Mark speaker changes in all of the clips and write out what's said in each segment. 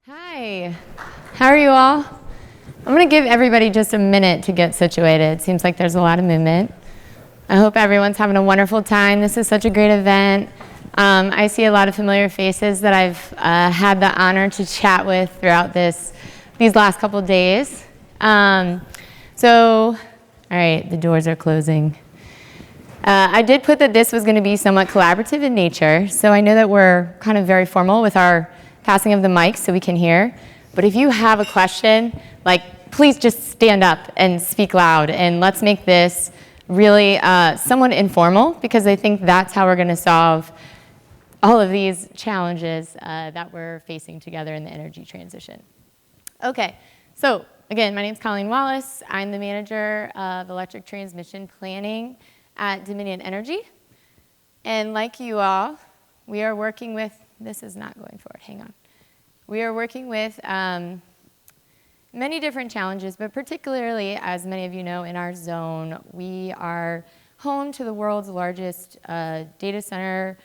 Speaker 1: Hi, how are you all? I'm going to give everybody just a minute to get situated. Seems like there's a lot of movement. I hope everyone's having a wonderful time. This is such a great event. I see a lot of familiar faces that I've had the honor to chat with throughout these last couple of days. All right, the doors are closing. I did put that this was going to be somewhat collaborative in nature, so I know that we're kind of very formal with our passing of the mic so we can hear. But if you have a question, please just stand up and speak loud, and let's make this really somewhat informal, because I think that's how we're going to solve all of these challenges that we're facing together in the energy transition. Okay, so again, my name's Colleen Wallace. I'm the manager of electric transmission planning at Dominion Energy. And like you all, we are working with, this is not going forward, hang on. We are working with many different challenges, but particularly, as many of you know, in our zone, we are home to the world's largest data center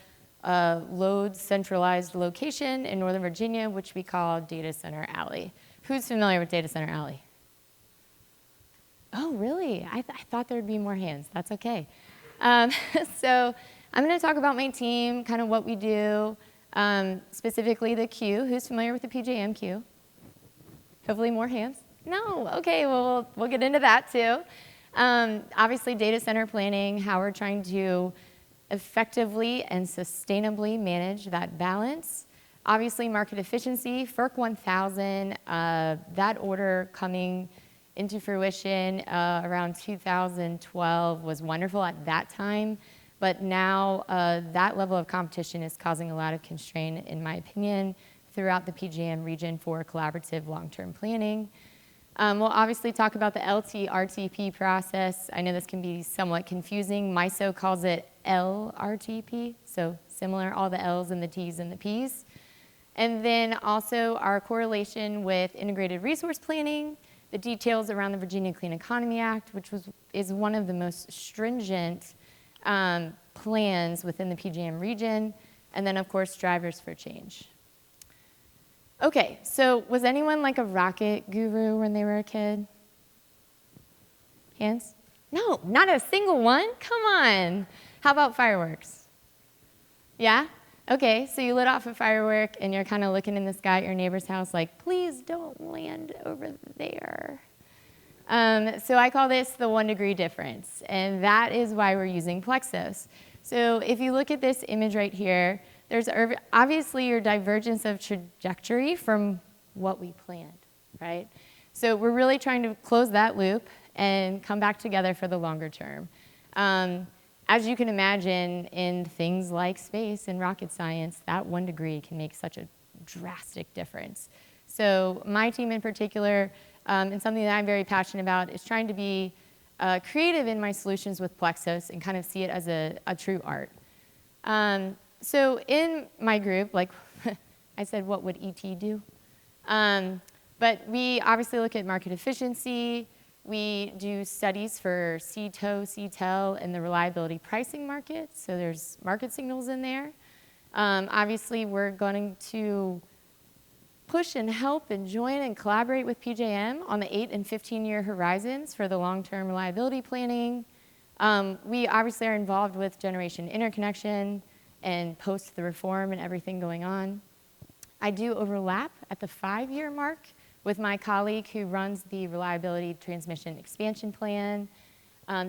Speaker 1: load centralized location in Northern Virginia, which we call Data Center Alley. Who's familiar with Data Center Alley? Oh, really? I thought there'd be more hands. That's okay. So I'm going to talk about my team, kind of what we do, specifically the queue. Who's familiar with the PJM queue? Hopefully more hands. No? Okay, well, we'll get into that too. Obviously, data center planning, how we're trying to effectively and sustainably manage that balance. Obviously, market efficiency, FERC 1000, that order coming into fruition around 2012 was wonderful at that time, but now that level of competition is causing a lot of constraint, in my opinion, throughout the PJM region for collaborative long-term planning. We'll obviously talk about the LT-RTP process. I know this can be somewhat confusing. MISO calls it LRTP, so similar, all the L's and the T's and the P's. And then also our correlation with integrated resource planning, the details around the Virginia Clean Economy Act, which is one of the most stringent plans within the PJM region, and then of course drivers for change. Okay, so was anyone like a rocket guru when they were a kid? Hands? No, not a single one? Come on. How about fireworks? Yeah? Okay, so you lit off a firework and you're kind of looking in the sky at your neighbor's house like, please don't land over there. So I call this the 1 degree difference, and that is why we're using PLEXOS. So if you look at this image right here, there's obviously your divergence of trajectory from what we planned, right? So we're really trying to close that loop and come back together for the longer term. As you can imagine, in things like space and rocket science, that 1 degree can make such a drastic difference. So my team in particular, and something that I'm very passionate about, is trying to be creative in my solutions with PLEXOS and kind of see it as a true art. So in my group, like I said, what would ET do? But we obviously look at market efficiency. We do studies for CTO, CTEL, and the reliability pricing market. So there's market signals in there. Obviously, we're going to push and help and join and collaborate with PJM on the 8 and 15-year horizons for the long-term reliability planning. We obviously are involved with generation interconnection and post the reform and everything going on. I do overlap at the 5-year mark with my colleague who runs the Reliability Transmission Expansion Plan.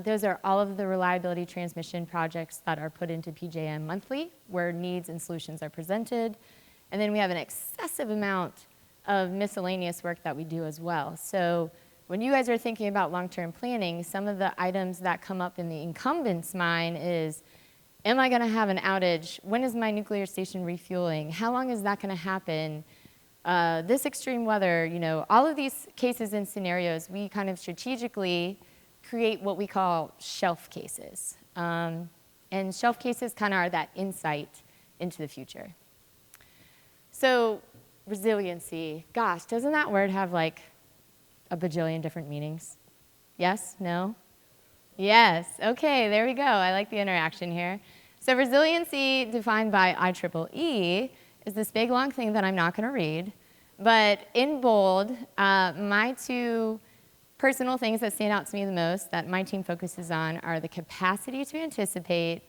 Speaker 1: Those are all of the reliability transmission projects that are put into PJM monthly, where needs and solutions are presented. And then we have an excessive amount of miscellaneous work that we do as well. So when you guys are thinking about long-term planning, some of the items that come up in the incumbent's mind is, am I going to have an outage? When is my nuclear station refueling? How long is that going to happen? This extreme weather, you know, all of these cases and scenarios, we kind of strategically create what we call shelf cases. And shelf cases kind of are that insight into the future. So resiliency, gosh, doesn't that word have like a bajillion different meanings? Yes? No? Yes. Okay, there we go. I like the interaction here. So resiliency, defined by IEEE, is this big long thing that I'm not going to read. But in bold, my two personal things that stand out to me the most that my team focuses on are the capacity to anticipate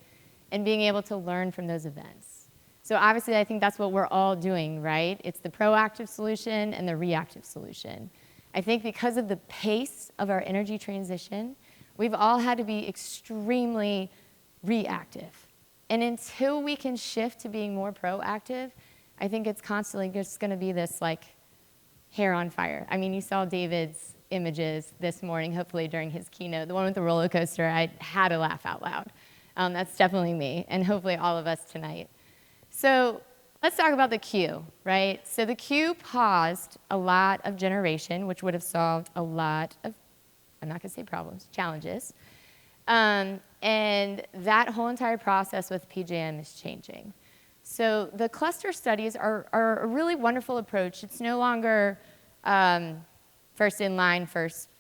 Speaker 1: and being able to learn from those events. So obviously, I think that's what we're all doing, right? It's the proactive solution and the reactive solution. I think because of the pace of our energy transition, we've all had to be extremely reactive. And until we can shift to being more proactive, I think it's constantly just going to be this like hair on fire. I mean, you saw David's images this morning, hopefully during his keynote. The one with the roller coaster, I had to laugh out loud. That's definitely me, and hopefully all of us tonight. So let's talk about the queue, right? So the queue paused a lot of generation, which would have solved a lot of, I'm not going to say problems, challenges. And that whole entire process with PJM is changing. So the cluster studies are a really wonderful approach. It's no longer first in line,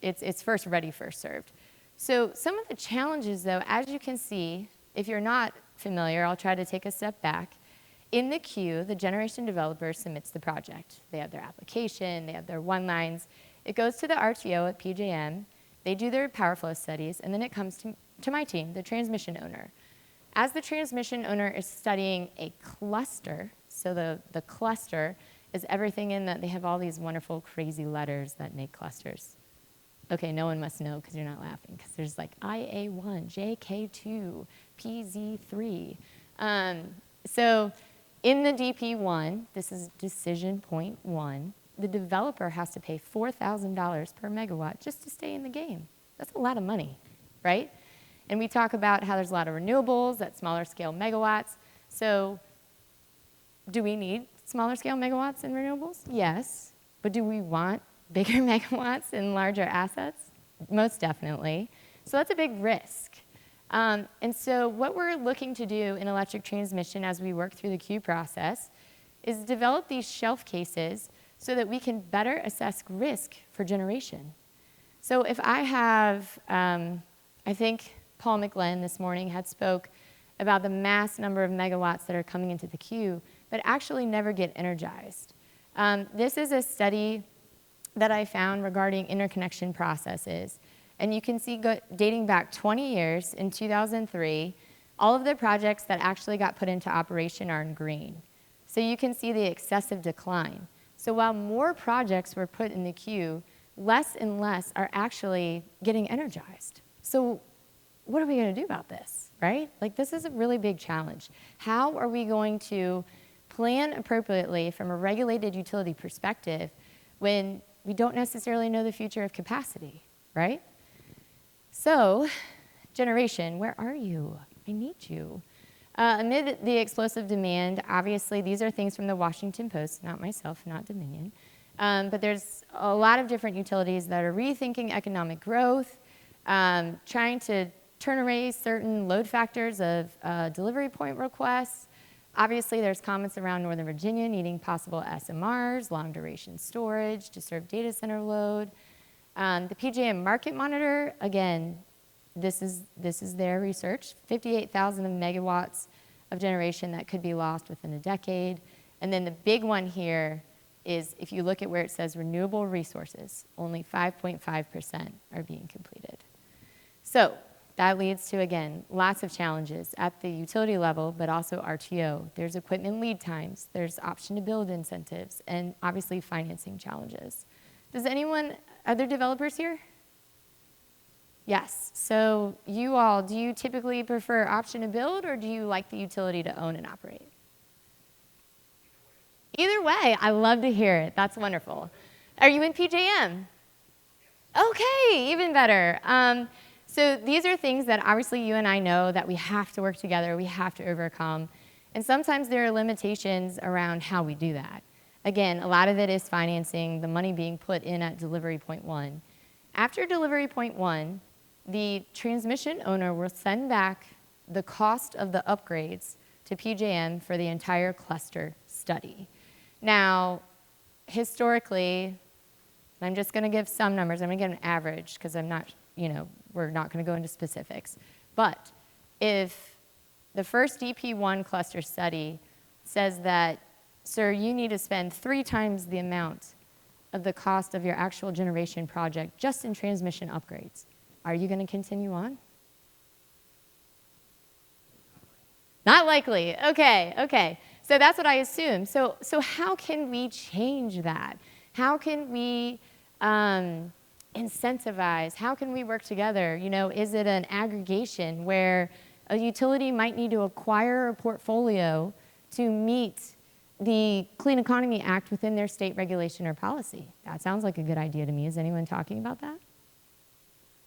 Speaker 1: it's first ready, first served. So some of the challenges, though, as you can see, if you're not familiar, I'll try to take a step back. In the queue, the generation developer submits the project. They have their application, they have their one lines. It goes to the RTO at PJM. They do their power flow studies, and then it comes to my team, the transmission owner. As the transmission owner is studying a cluster, so the cluster is everything in that they have all these wonderful, crazy letters that make clusters. Okay, no one must know because you're not laughing, because there's like IA1, JK2, PZ3. So in the DP1, this is decision point 1, the developer has to pay $4,000 per megawatt just to stay in the game. That's a lot of money, right? And we talk about how there's a lot of renewables at smaller scale megawatts. So do we need smaller scale megawatts and renewables? Yes. But do we want bigger megawatts and larger assets? Most definitely. So that's a big risk. And so what we're looking to do in electric transmission as we work through the queue process is develop these shelf cases so that we can better assess risk for generation. So if I have, I think Paul McGlenn this morning had spoke about the mass number of megawatts that are coming into the queue, but actually never get energized. This is a study that I found regarding interconnection processes. And you can see dating back 20 years, in 2003, all of the projects that actually got put into operation are in green. So you can see the excessive decline. So while more projects were put in the queue, less and less are actually getting energized. So what are we going to do about this, right? Like, this is a really big challenge. How are we going to plan appropriately from a regulated utility perspective when we don't necessarily know the future of capacity, right? So, generation, where are you? I need you. Amid the explosive demand, obviously, these are things from the Washington Post, not myself, not Dominion. But there's a lot of different utilities that are rethinking economic growth, trying to turn away certain load factors of delivery point requests. Obviously, there's comments around Northern Virginia needing possible SMRs, long duration storage to serve data center load. The PJM Market Monitor, again, this is their research, 58,000 megawatts of generation that could be lost within a decade. And then the big one here is if you look at where it says renewable resources, only 5.5% are being completed. So that leads to, again, lots of challenges at the utility level, but also RTO. There's equipment lead times, there's option to build incentives, and obviously financing challenges. Does anyone, are there developers here? Yes. So you all, do you typically prefer option to build, or do you like the utility to own and operate? Either way, I love to hear it. That's wonderful. Are you in PJM? Okay, even better. So these are things that obviously you and I know that we have to work together, we have to overcome. And sometimes there are limitations around how we do that. Again, a lot of it is financing, the money being put in at delivery point 1. After delivery point 1, the transmission owner will send back the cost of the upgrades to PJM for the entire cluster study. Now, historically, I'm just going to give some numbers. I'm going to give an average because I'm not, we're not going to go into specifics. But if the first DP1 cluster study says that sir, you need to spend 3 times the amount of the cost of your actual generation project just in transmission upgrades. Are you going to continue on? Not likely. Okay, okay. So that's what I assume. So how can we change that? How can we incentivize? How can we work together? You know, is it an aggregation where a utility might need to acquire a portfolio to meet the Clean Economy Act within their state regulation or policy? That sounds like a good idea to me. Is anyone talking about that?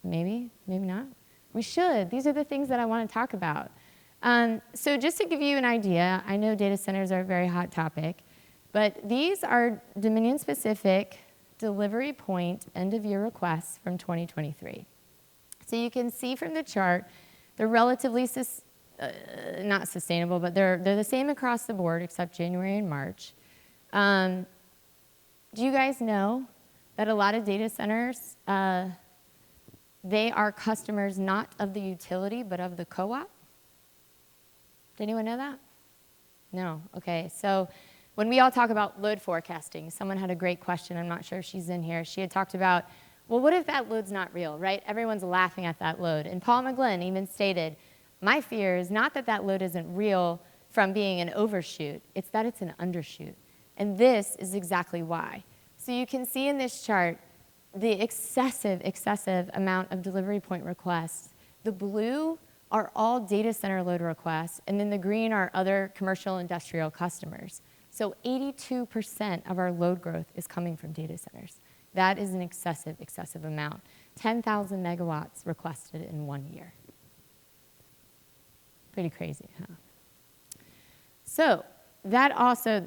Speaker 1: Maybe, maybe not. We should. These are the things that I want to talk about. So just to give you an idea, I know data centers are a very hot topic, but these are Dominion-specific delivery point end-of-year requests from 2023. So you can see from the chart, they're relatively not sustainable, but they're the same across the board except January and March. Do you guys know that a lot of data centers, they are customers not of the utility, but of the co-op? Did anyone know that? No, okay. So when we all talk about load forecasting, someone had a great question, I'm not sure if she's in here. She had talked about, well, what if that load's not real, right? Everyone's laughing at that load. And Paul McGlynn even stated, my fear is not that that load isn't real from being an overshoot, it's that it's an undershoot. And this is exactly why. So you can see in this chart the excessive amount of delivery point requests. The blue are all data center load requests, and then the green are other commercial industrial customers. So 82% of our load growth is coming from data centers. That is an excessive amount. 10,000 megawatts requested in 1 year. Pretty crazy, huh? So that also,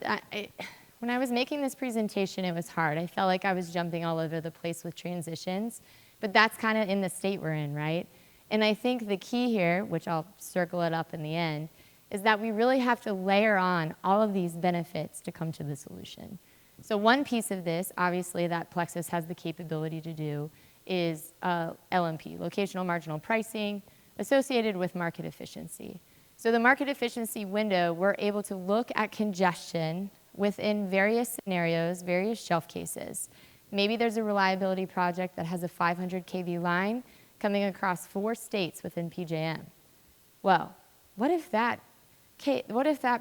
Speaker 1: when I was making this presentation, it was hard. I felt like I was jumping all over the place with transitions, but that's kind of in the state we're in, right? And I think the key here, which I'll circle it up in the end, is that we really have to layer on all of these benefits to come to the solution. So one piece of this, obviously, that PLEXOS has the capability to do is LMP, locational marginal pricing, associated with market efficiency. So the market efficiency window, we're able to look at congestion within various scenarios, various shelf cases. Maybe there's a reliability project that has a 500 kV line coming across 4 states within PJM. Well, what if that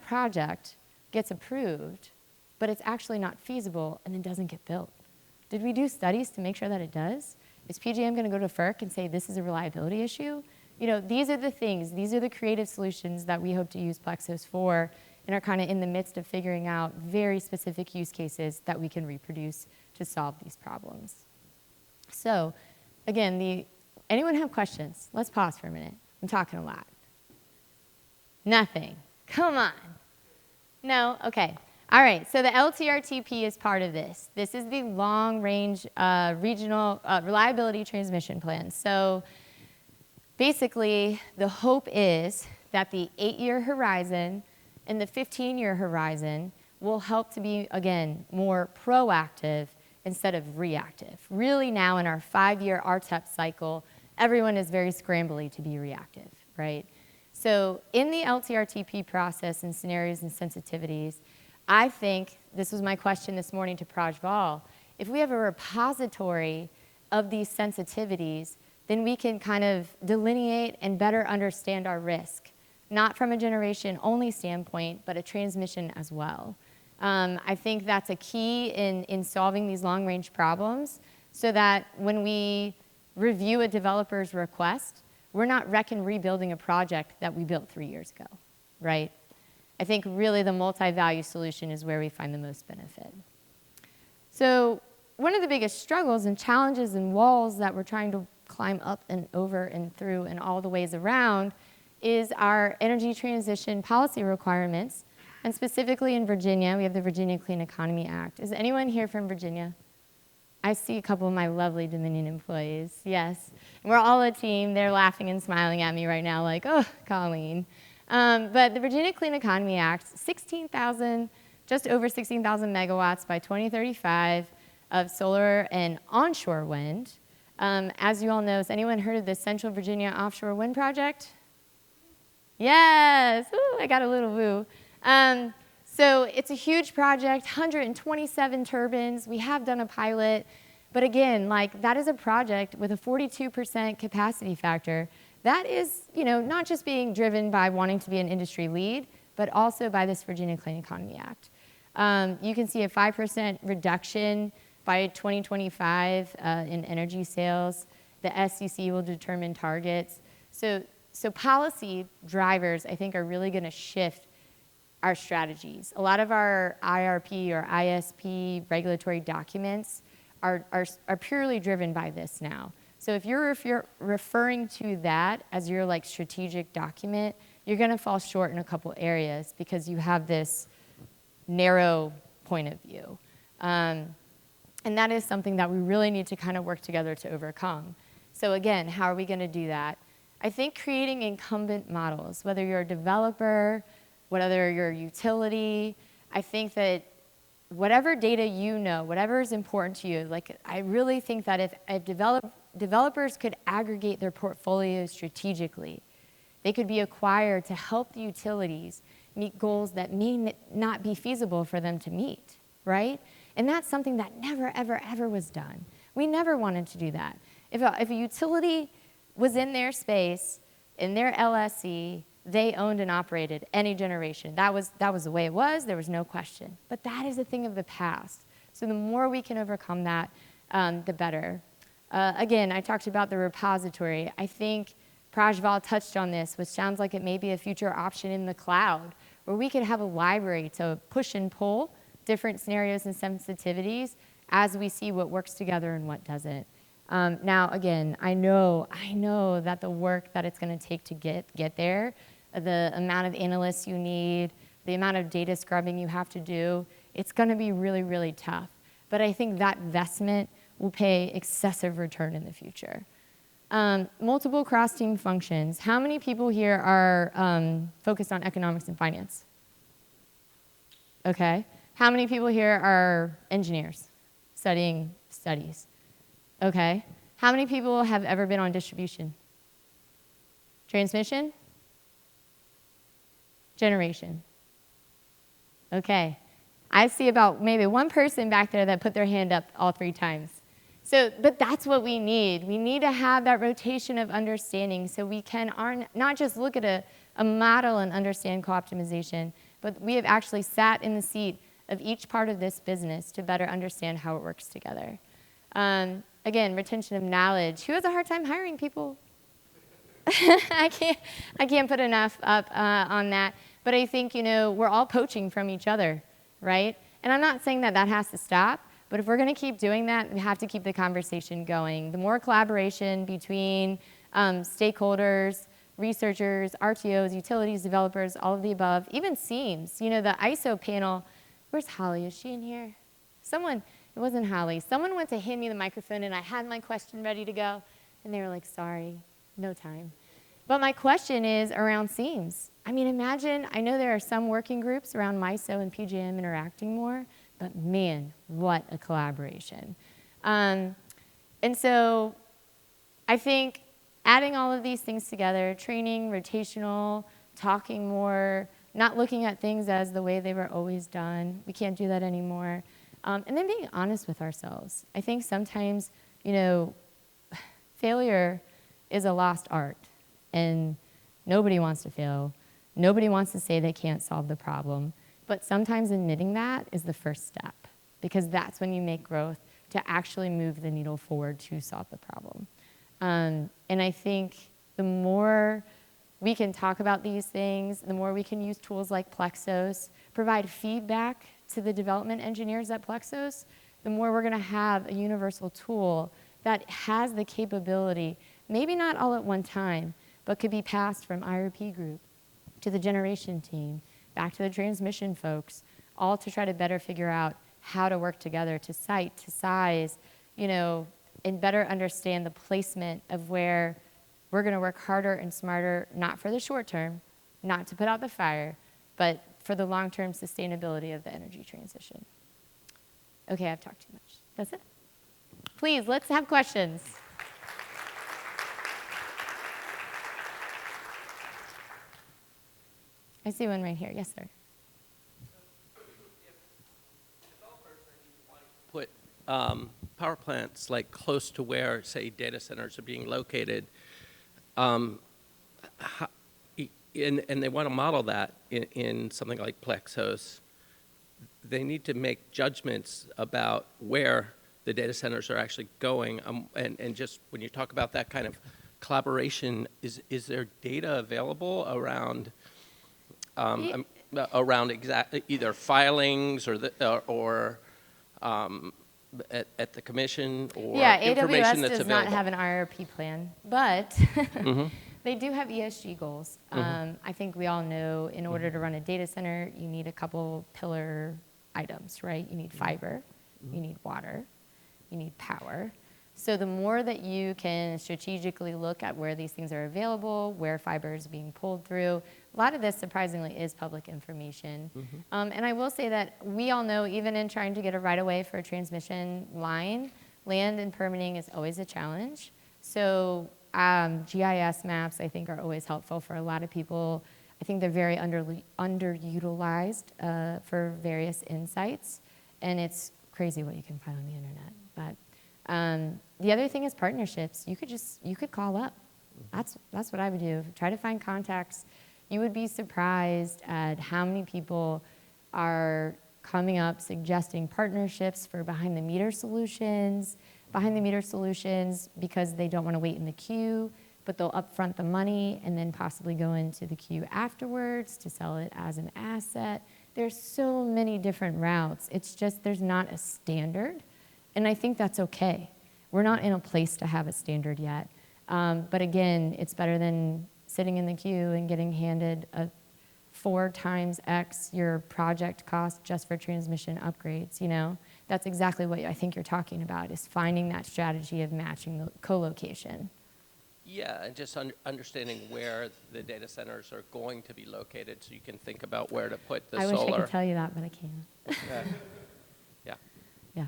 Speaker 1: project gets approved, but it's actually not feasible and it doesn't get built? Did we do studies to make sure that it does? Is PJM going to go to FERC and say this is a reliability issue? You know, these are the things, these are the creative solutions that we hope to use PLEXOS for and are kind of in the midst of figuring out very specific use cases that we can reproduce to solve these problems. So, again, anyone have questions? Let's pause for a minute. I'm talking a lot. Nothing. Come on. No? Okay. All right. So the LTRTP is part of this. This is the long-range regional reliability transmission plan. So basically, the hope is that the 8-year horizon and the 15-year horizon will help to be, again, more proactive instead of reactive. Really now in our 5-year RTEP cycle, everyone is very scrambly to be reactive, right? So in the LTRTP process and scenarios and sensitivities, I think, this was my question this morning to Prajval, if we have a repository of these sensitivities, then we can kind of delineate and better understand our risk, not from a generation-only standpoint, but a transmission as well. I think that's a key in solving these long-range problems so that when we review a developer's request, we're not rebuilding a project that we built 3 years ago, right? I think really the multi-value solution is where we find the most benefit. So one of the biggest struggles and challenges and walls that we're trying to climb up and over and through and all the ways around is our energy transition policy requirements. And specifically in Virginia, we have the Virginia Clean Economy Act. Is anyone here from Virginia? I see a couple of my lovely Dominion employees, yes. And we're all a team. They're laughing and smiling at me right now like, oh, Colleen. But the Virginia Clean Economy Act, just over 16,000 megawatts by 2035 of solar and onshore wind. As you all know, has anyone heard of the Central Virginia Offshore Wind Project? Yes, ooh, I got a little woo. So it's a huge project, 127 turbines. We have done a pilot. But again, like that is a project with a 42% capacity factor. That is, not just being driven by wanting to be an industry lead, but also by this Virginia Clean Economy Act. You can see a 5% reduction by 2025 in energy sales. The SEC will determine targets. So policy drivers, I think, are really going to shift our strategies. A lot of our IRP or ISP regulatory documents are purely driven by this now. So if you're referring to that as your like strategic document, you're going to fall short in a couple areas because you have this narrow point of view. And that is something that we really need to kind of work together to overcome. So again, how are we going to do that? I think creating incumbent models, whether you're a developer, whether you're a utility, I think that whatever data you know, whatever is important to you, like I really think that if developers could aggregate their portfolios strategically, they could be acquired to help the utilities meet goals that may not be feasible for them to meet, right? And that's something that never, ever, ever was done. We never wanted to do that. If a utility was in their space, in their LSE, they owned and operated any generation. That was the way it was. There was no question. But that is a thing of the past. So the more we can overcome that, the better. Again, I talked about the repository. I think Prajval touched on this, which sounds like it may be a future option in the cloud, where we could have a library to push and pull different scenarios and sensitivities as we see what works together and what doesn't. Now, again, I know that the work that it's going to take to get there, the amount of analysts you need, the amount of data scrubbing you have to do, it's going to be really, really tough. But I think that investment will pay excessive return in the future. Multiple cross-team functions. How many people here are focused on economics and finance? Okay. How many people here are engineers studying studies? Okay. How many people have ever been on distribution? Transmission? Generation? Okay. I see about maybe one person back there that put their hand up all 3 times. But that's what we need. We need to have that rotation of understanding so we can not just look at a model and understand co-optimization, but we have actually sat in the seat of each part of this business to better understand how it works together. Again, retention of knowledge. Who has a hard time hiring people? I can't put enough up on that. But I think, we're all poaching from each other, right? And I'm not saying that has to stop, but if we're going to keep doing that, we have to keep the conversation going. The more collaboration between stakeholders, researchers, RTOs, utilities, developers, all of the above, even SEAMs. The ISO panel, where's Holly? Is she in here? It wasn't Holly. Someone went to hand me the microphone, and I had my question ready to go, and they were like, sorry, no time. But my question is around SEAMs. I mean, imagine, I know there are some working groups around MISO and PJM interacting more, but man, what a collaboration. And so I think adding all of these things together, training, rotational, talking more, not looking at things as the way they were always done. We can't do that anymore. And then being honest with ourselves. I think sometimes, failure is a lost art, and nobody wants to fail. Nobody wants to say they can't solve the problem. But sometimes admitting that is the first step, because that's when you make growth to actually move the needle forward to solve the problem. And I think the more we can talk about these things, the more we can use tools like PLEXOS, provide feedback to the development engineers at PLEXOS, the more we're going to have a universal tool that has the capability, maybe not all at one time, but could be passed from IRP group to the generation team, back to the transmission folks, all to try to better figure out how to work together to site, to size, and better understand the placement of where we're going to work harder and smarter, not for the short term, not to put out the fire, but for the long-term sustainability of the energy transition. Okay, I've talked too much. That's it. Please, let's have questions. I see one right here. Yes, sir.
Speaker 2: power plants like close to where, say, data centers are being located, and they want to model that in something like PLEXOS, they need to make judgments about where the data centers are actually going. And just when you talk about that kind of collaboration, is there data available around either filings or at the commission, or information
Speaker 1: AWS
Speaker 2: that's
Speaker 1: does
Speaker 2: available?
Speaker 1: not have an IRP plan, but they do have ESG goals. I think we all know in order to run a data center, you need a couple pillar items, right? You need fiber, you need water, you need power. So the more that you can strategically look at where these things are available, where fiber is being pulled through, a lot of this surprisingly is public information. And I will say that we all know, even in trying to get a right-of-way for a transmission line, land and permitting is always a challenge. So GIS maps, I think, are always helpful for a lot of people. I think they're very underutilized for various insights, and it's crazy what you can find on the internet. But the other thing is partnerships. You could call up. That's what I would do. Try to find contacts. You would be surprised at how many people are coming up suggesting partnerships for behind the meter solutions because they don't want to wait in the queue, but they'll upfront the money and then possibly go into the queue afterwards to sell it as an asset. There's so many different routes. It's just there's not a standard. And I think that's okay. We're not in a place to have a standard yet. But again, it's better than sitting in the queue and getting handed a 4 times X your project cost just for transmission upgrades, you know? That's exactly what I think you're talking about, is finding that strategy of matching the co-location.
Speaker 2: Yeah, and just understanding where the data centers are going to be located so you can think about where to put the solar.
Speaker 1: I wish I could tell you that, but I can't.
Speaker 2: Yeah.
Speaker 1: Yeah.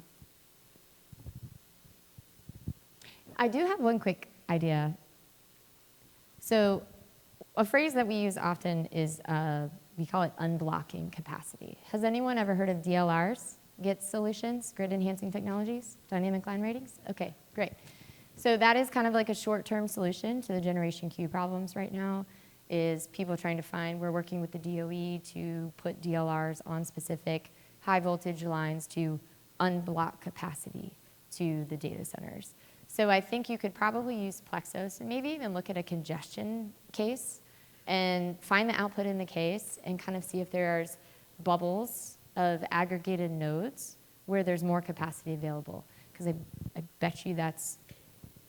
Speaker 1: I do have one quick idea. So a phrase that we use often is, we call it unblocking capacity. Has anyone ever heard of DLRs, GET solutions, grid enhancing technologies, dynamic line ratings? Okay, great. So that is kind of like a short-term solution to the generation queue problems right now, is people trying to find, we're working with the DOE to put DLRs on specific high voltage lines to unblock capacity to the data centers. So I think you could probably use PLEXOS and maybe even look at a congestion case and find the output in the case and kind of see if there's bubbles of aggregated nodes where there's more capacity available. Because I bet you that's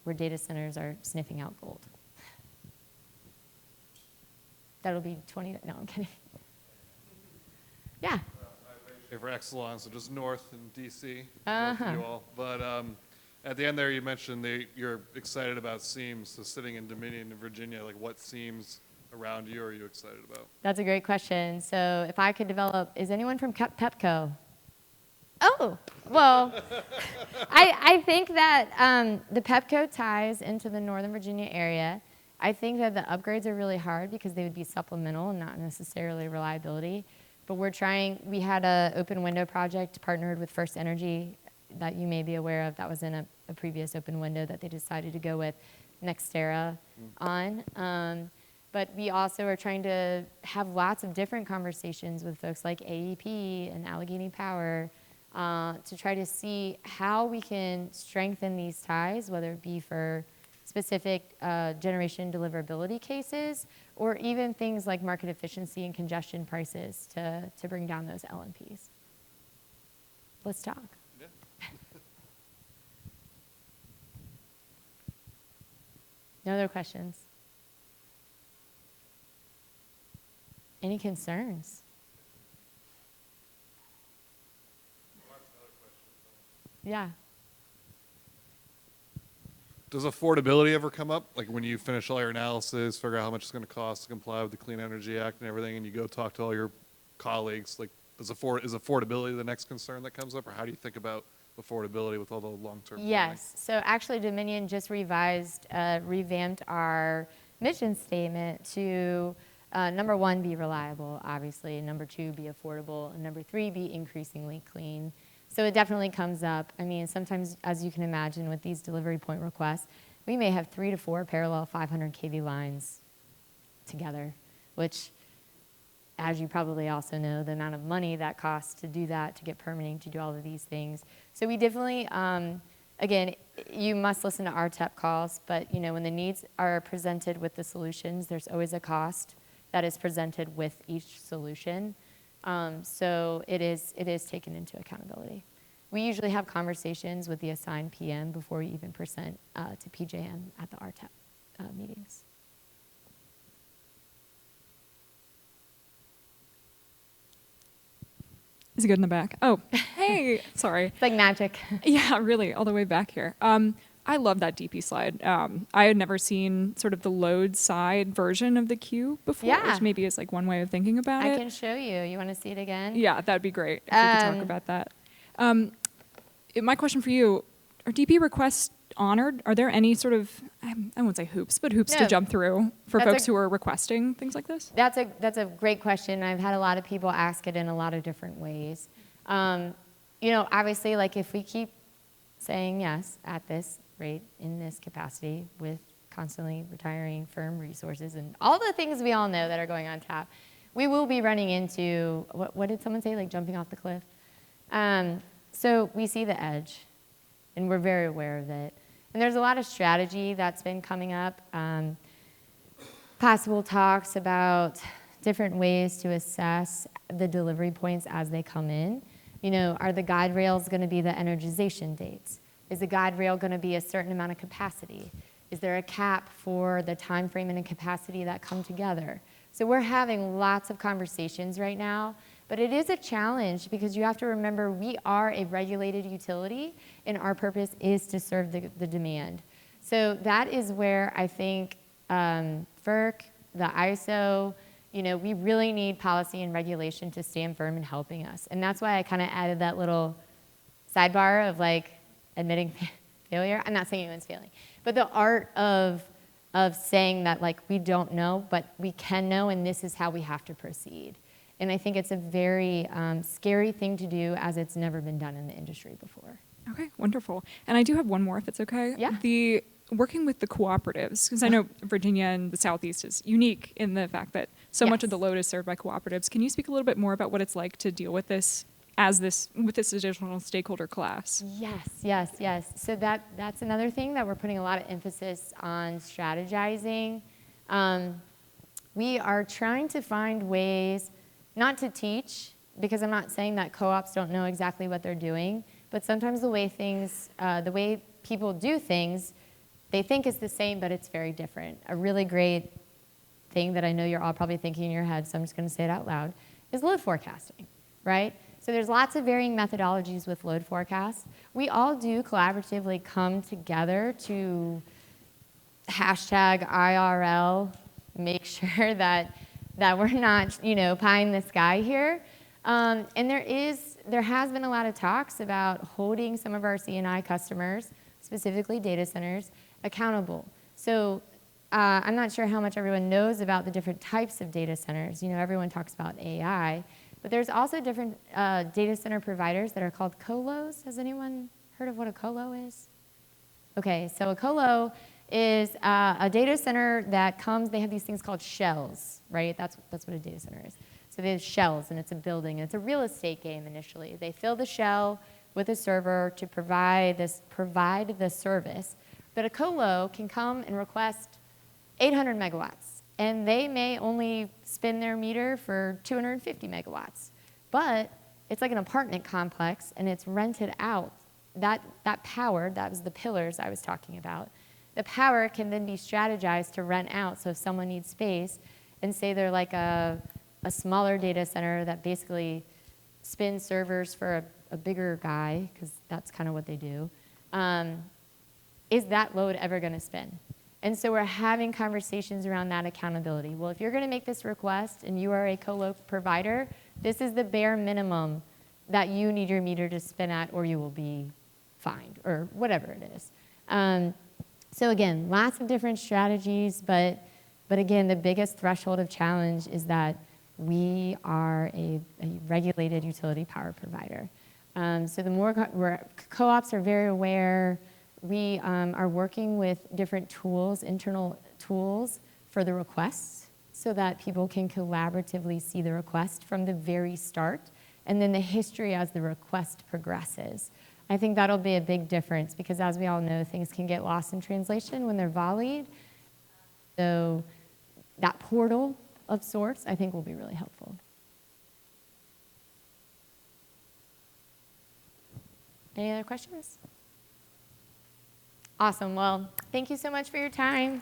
Speaker 1: where data centers are sniffing out gold. That'll be 20, no, I'm kidding. Yeah.
Speaker 3: For Exelon, so just north in DC, north of you all. But at the end there, you mentioned you're excited about seams. So sitting in Dominion in Virginia, like what seams around you are you excited about?
Speaker 1: That's a great question. So if I could develop, is anyone from Pepco? Oh, well, I think that the Pepco ties into the Northern Virginia area. I think that the upgrades are really hard because they would be supplemental and not necessarily reliability. But we had an open window project partnered with First Energy that you may be aware of. That was in a previous open window that they decided to go with Nextera on. But we also are trying to have lots of different conversations with folks like AEP and Allegheny Power to try to see how we can strengthen these ties, whether it be for specific generation deliverability cases, or even things like market efficiency and congestion prices to bring down those LNPs. Let's talk.
Speaker 3: Yeah.
Speaker 1: No other questions? Any concerns? Yeah.
Speaker 3: Does affordability ever come up? Like when you finish all your analysis, figure out how much it's going to cost to comply with the Clean Energy Act and everything, and you go talk to all your colleagues, like is affordability the next concern that comes up, or how do you think about affordability with all the long-term planning?
Speaker 1: Yes. So actually Dominion just revamped our mission statement to number 1, be reliable, obviously, and number 2, be affordable, and number 3, be increasingly clean. So it definitely comes up. I mean, sometimes, as you can imagine, with these delivery point requests, we may have 3 to 4 parallel 500 kV lines together, which, as you probably also know, the amount of money that costs to do that, to get permitting, to do all of these things. So we definitely, again, you must listen to our TEP calls, but when the needs are presented with the solutions, there's always a cost that is presented with each solution. So it is taken into accountability. We usually have conversations with the assigned PM before we even present to PJM at the RTEP meetings.
Speaker 4: Is it good in the back? Oh, hey, sorry.
Speaker 1: It's like magic.
Speaker 4: Yeah, really, all the way back here. I love that DP slide. I had never seen sort of the load side version of the queue before,
Speaker 1: Yeah.
Speaker 4: which maybe is like one way of thinking about it.
Speaker 1: I can show you. You want to see it again?
Speaker 4: Yeah, that'd be great if we could talk about that. My question for you, are DP requests honored? Are there any sort of, I won't say hoops, but hoops
Speaker 1: No.
Speaker 4: to jump through for
Speaker 1: That's
Speaker 4: folks who are requesting things like this?
Speaker 1: That's a great question. I've had a lot of people ask it in a lot of different ways. Obviously, like if we keep saying yes at this rate, in this capacity, with constantly retiring firm resources and all the things we all know that are going on tap, we will be running into, what did someone say, like jumping off the cliff? So we see the edge, and we're very aware of it. And there's a lot of strategy that's been coming up. Possible talks about different ways to assess the delivery points as they come in. Are the guide rails going to be the energization dates? Is the guide rail going to be a certain amount of capacity? Is there a cap for the time frame and the capacity that come together? So we're having lots of conversations right now, but it is a challenge because you have to remember we are a regulated utility and our purpose is to serve the demand. So that is where I think FERC, the ISO, we really need policy and regulation to stand firm in helping us. And that's why I kind of added that little sidebar of like admitting failure. I'm not saying anyone's failing, but the art of saying that like we don't know, but we can know, and this is how we have to proceed. And I think it's a very scary thing to do as it's never been done in the industry before.
Speaker 4: Okay, wonderful. And I do have one more, if it's okay.
Speaker 1: Yeah.
Speaker 4: The working with the cooperatives, because I know Virginia and the Southeast is unique in the fact that so much of the load is served by cooperatives. Can you speak a little bit more about what it's like to deal with this with this additional stakeholder class?
Speaker 1: Yes. So that's another thing that we're putting a lot of emphasis on strategizing. We are trying to find ways not to teach, because I'm not saying that co-ops don't know exactly what they're doing, but sometimes the way people do things, they think is the same, but it's very different. A really great thing that I know you're all probably thinking in your head, so I'm just going to say it out loud, is load forecasting, right? So there's lots of varying methodologies with load forecasts. We all do collaboratively come together to hashtag IRL, make sure that we're not, pie in the sky here. And there has been a lot of talks about holding some of our C&I customers, specifically data centers, accountable. So I'm not sure how much everyone knows about the different types of data centers. Everyone talks about AI, but there's also different data center providers that are called colos. Has anyone heard of what a colo is? Okay, so a colo is a data center that they have these things called shells, right? That's what a data center is. So they have shells, and it's a building, and it's a real estate game initially. They fill the shell with a server to provide the service. But a colo can come and request 800 megawatts, and they may only spin their meter for 250 megawatts. But it's like an apartment complex, and it's rented out. That power, that was the pillars I was talking about, the power can then be strategized to rent out. So if someone needs space, and say they're like a smaller data center that basically spins servers for a bigger guy, because that's kind of what they do, is that load ever going to spin? And so we're having conversations around that accountability. Well, if you're going to make this request and you are a colo provider, this is the bare minimum that you need your meter to spin at, or you will be fined, or whatever it is. So again, lots of different strategies, but again, the biggest threshold of challenge is that we are a regulated utility power provider. So the more co-ops are very aware. We are working with different tools, internal tools for the requests so that people can collaboratively see the request from the very start and then the history as the request progresses. I think that'll be a big difference because as we all know, things can get lost in translation when they're volleyed. So that portal of sorts, I think, will be really helpful. Any other questions? Awesome. Well, thank you so much for your time.